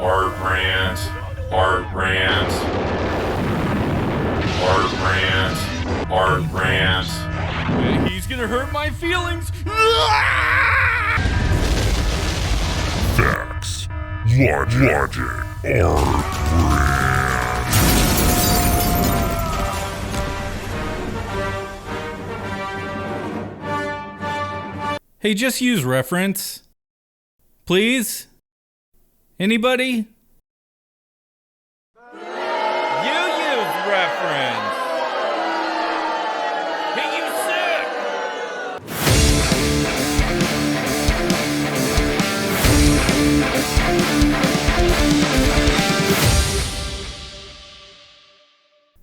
Art rant. Art rant. Art rant. Art rant. He's gonna hurt my feelings. Facts. Logic. Art rant. Hey, just use reference. Please? Anybody? You use reference. Hey, you suck.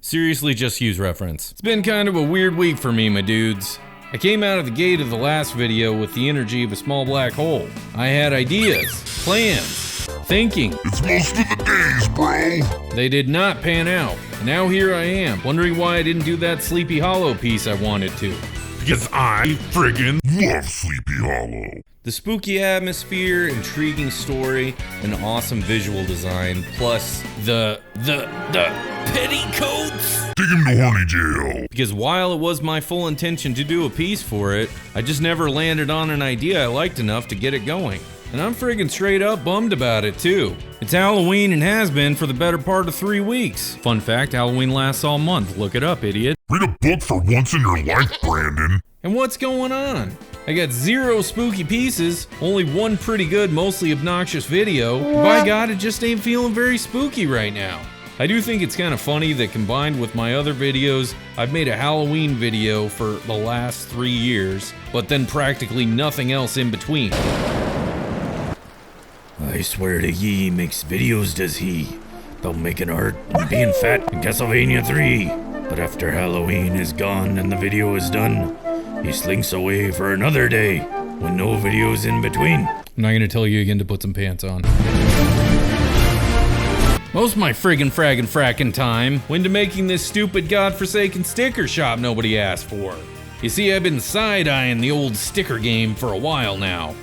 Seriously, just use reference. It's been kind of a weird week for me, my dudes. I came out of the gate of the last video with the energy of a small black hole. I had ideas, plans, thinking. It's most of the days, bro. They did not pan out. And now here I am, wondering why I didn't do that Sleepy Hollow piece I wanted to. Because I friggin' love Sleepy Hollow. The spooky atmosphere, intriguing story, and awesome visual design, plus the petticoats. Take him to horny jail. Because while it was my full intention to do a piece for it, I just never landed on an idea I liked enough to get it going. And I'm friggin' straight up bummed about it too. It's Halloween and has been for the better part of 3 weeks. Fun fact, Halloween lasts all month. Look it up, idiot. Read a book for once in your life, Brandon. And what's going on? I got 0 spooky pieces, only 1 pretty good, mostly obnoxious video. By God, it just ain't feeling very spooky right now. I do think it's kind of funny that combined with my other videos, I've made a Halloween video for the last 3 years, but then practically nothing else in between. I swear to ye, makes videos does he, about making art and being fat in Castlevania 3. But after Halloween is gone and the video is done, he slinks away for another day, with no videos in between. I'm not gonna tell you again to put some pants on. Most of my friggin' fraggin' frackin' time went to making this stupid godforsaken sticker shop nobody asked for. You see, I've been side-eyeing the old sticker game for a while now,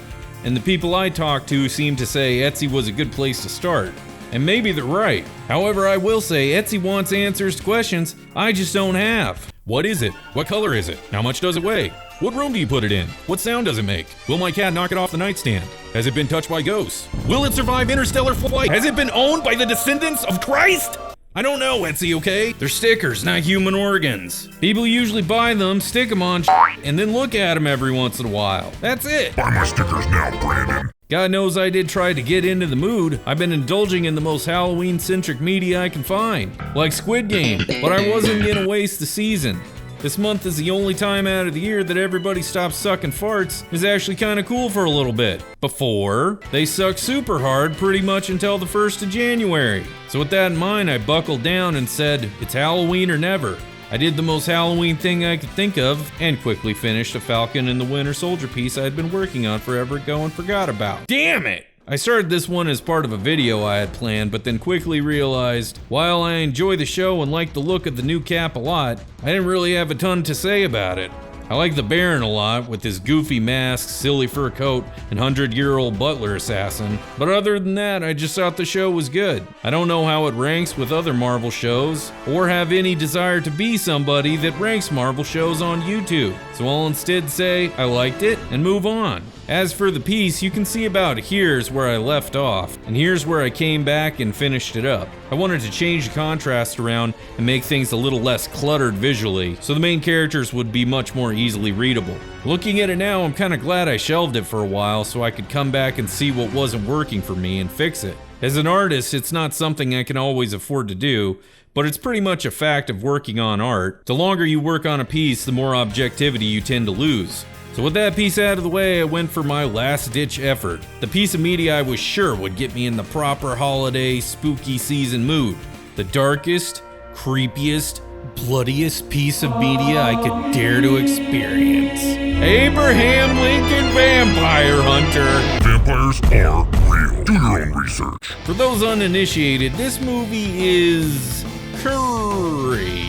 and the people I talk to seem to say Etsy was a good place to start. And maybe they're right. However, I will say Etsy wants answers to questions I just don't have. What is it? What color is it? How much does it weigh? What room do you put it in? What sound does it make? Will my cat knock it off the nightstand? Has it been touched by ghosts? Will it survive interstellar flight? Has it been owned by the descendants of Christ? I don't know, Etsy, okay? They're stickers, not human organs. People usually buy them, stick them on and then look at them every once in a while. That's it. Buy my stickers now, Brandon. God knows I did try to get into the mood. I've been indulging in the most Halloween-centric media I can find, like Squid Game, but I wasn't gonna waste the season. This month is the only time out of the year that everybody stops sucking farts is actually kind of cool for a little bit. Before, they suck super hard pretty much until the 1st of January. So with that in mind, I buckled down and said, it's Halloween or never. I did the most Halloween thing I could think of and quickly finished a Falcon and the Winter Soldier piece I had been working on forever ago and forgot about. Damn it! I started this one as part of a video I had planned, but then quickly realized, while I enjoy the show and like the look of the new cap a lot, I didn't really have a ton to say about it. I like the Baron a lot, with his goofy mask, silly fur coat, and 100-year-old butler assassin, but other than that, I just thought the show was good. I don't know how it ranks with other Marvel shows, or have any desire to be somebody that ranks Marvel shows on YouTube, so I'll instead say I liked it and move on. As for the piece, you can see about here's where I left off, and here's where I came back and finished it up. I wanted to change the contrast around and make things a little less cluttered visually, so the main characters would be much more easily readable. Looking at it now, I'm kinda glad I shelved it for a while so I could come back and see what wasn't working for me and fix it. As an artist, it's not something I can always afford to do, but it's pretty much a fact of working on art. The longer you work on a piece, the more objectivity you tend to lose. So with that piece out of the way, I went for my last-ditch effort. The piece of media I was sure would get me in the proper holiday, spooky season mood. The darkest, creepiest, bloodiest piece of media I could dare to experience. Abraham Lincoln Vampire Hunter. Vampires are real. Do your own research. For those uninitiated, this movie is crazy.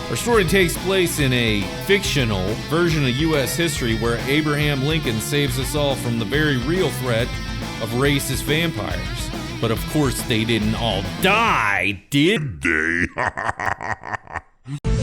Our story takes place in a fictional version of U.S. history where Abraham Lincoln saves us all from the very real threat of racist vampires. But of course they didn't all die, did Day. I didn't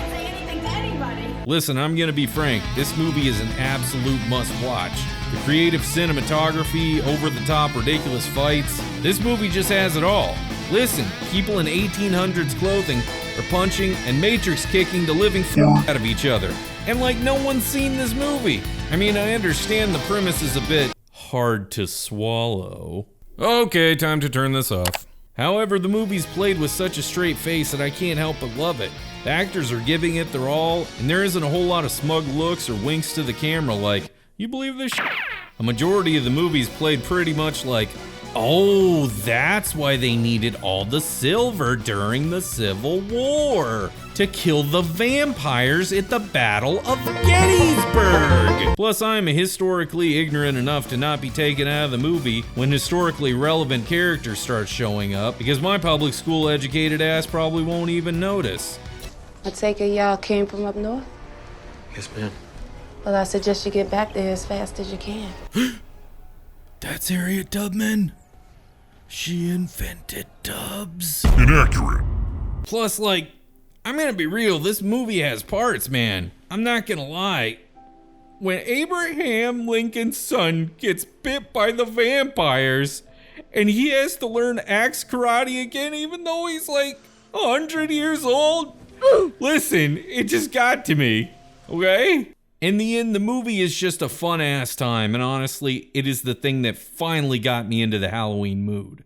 say anything to anybody. Listen, I'm gonna be frank, this movie is an absolute must-watch. The creative cinematography, over-the-top ridiculous fights, this movie just has it all. Listen, people in 1800s clothing are punching and matrix kicking the living out of each other. And like no one's seen this movie. I mean, I understand the premise is a bit hard to swallow. Okay, time to turn this off. However, the movie's played with such a straight face that I can't help but love it. The actors are giving it their all, and there isn't a whole lot of smug looks or winks to the camera like, you believe this shit? A majority of the movie's played pretty much like, oh, that's why they needed all the silver during the Civil War. To kill the vampires at the Battle of Gettysburg. Plus, I'm historically ignorant enough to not be taken out of the movie when historically relevant characters start showing up, because my public school educated ass probably won't even notice. I take it y'all came from up north? Yes, ma'am. Well, I suggest you get back there as fast as you can. That's Harriet Tubman. She invented tubs. Inaccurate. Plus, like, I'm gonna be real, this movie has parts, man. I'm not gonna lie. When Abraham Lincoln's son gets bit by the vampires and he has to learn axe karate again even though he's like 100 years old, listen, it just got to me, okay? In the end, the movie is just a fun-ass time, and honestly, it is the thing that finally got me into the Halloween mood.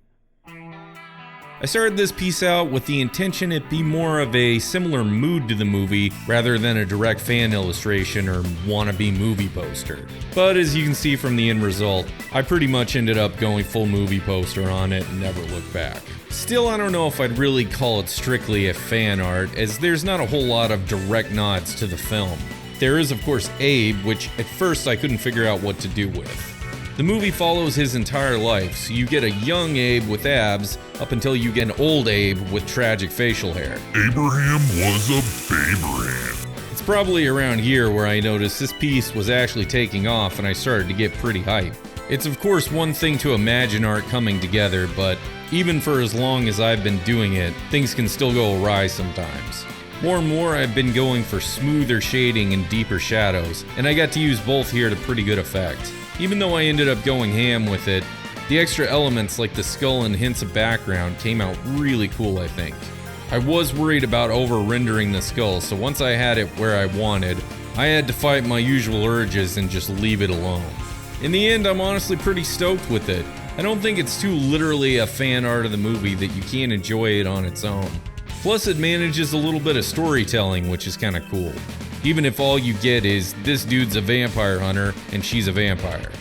I started this piece out with the intention it be more of a similar mood to the movie rather than a direct fan illustration or wannabe movie poster. But as you can see from the end result, I pretty much ended up going full movie poster on it and never looked back. Still, I don't know if I'd really call it strictly a fan art, as there's not a whole lot of direct nods to the film. There is, of course, Abe, which at first I couldn't figure out what to do with. The movie follows his entire life, so you get a young Abe with abs up until you get an old Abe with tragic facial hair. Abraham was a Baberham. It's probably around here where I noticed this piece was actually taking off and I started to get pretty hyped. It's of course one thing to imagine art coming together, but even for as long as I've been doing it, things can still go awry sometimes. More and more I've been going for smoother shading and deeper shadows, and I got to use both here to pretty good effect. Even though I ended up going ham with it, the extra elements like the skull and hints of background came out really cool, I think. I was worried about over-rendering the skull, so once I had it where I wanted, I had to fight my usual urges and just leave it alone. In the end, I'm honestly pretty stoked with it. I don't think it's too literally a fan art of the movie that you can't enjoy it on its own. Plus, it manages a little bit of storytelling, which is kinda cool. Even if all you get is, this dude's a vampire hunter and she's a vampire.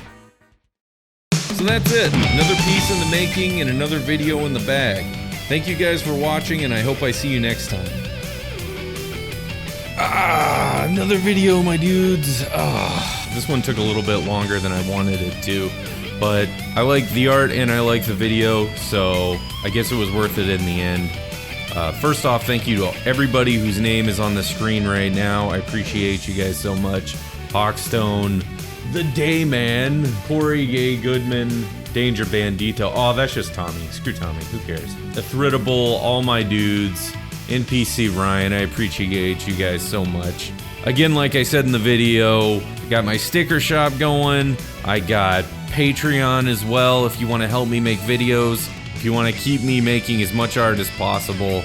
So that's it, another piece in the making and another video in the bag. Thank you guys for watching and I hope I see you next time. Another video, my dudes. This one took a little bit longer than I wanted it to, but I like the art and I like the video, so I guess it was worth it in the end. First off, thank you to everybody whose name is on the screen right now. I appreciate you guys so much. Hawkstone, The Dayman, Corey Gay Goodman, Danger Bandito. Oh, that's just Tommy. Screw Tommy. Who cares? The Thrittable, all my dudes, NPC Ryan. I appreciate you guys so much. Again, like I said in the video, I got my sticker shop going. I got Patreon as well if you want to help me make videos. If you want to keep me making as much art as possible,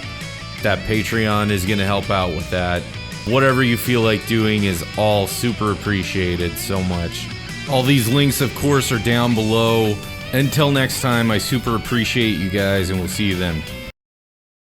that Patreon is going to help out with that. Whatever you feel like doing is all super appreciated so much. All these links, of course, are down below. Until next time, I super appreciate you guys, and we'll see you then.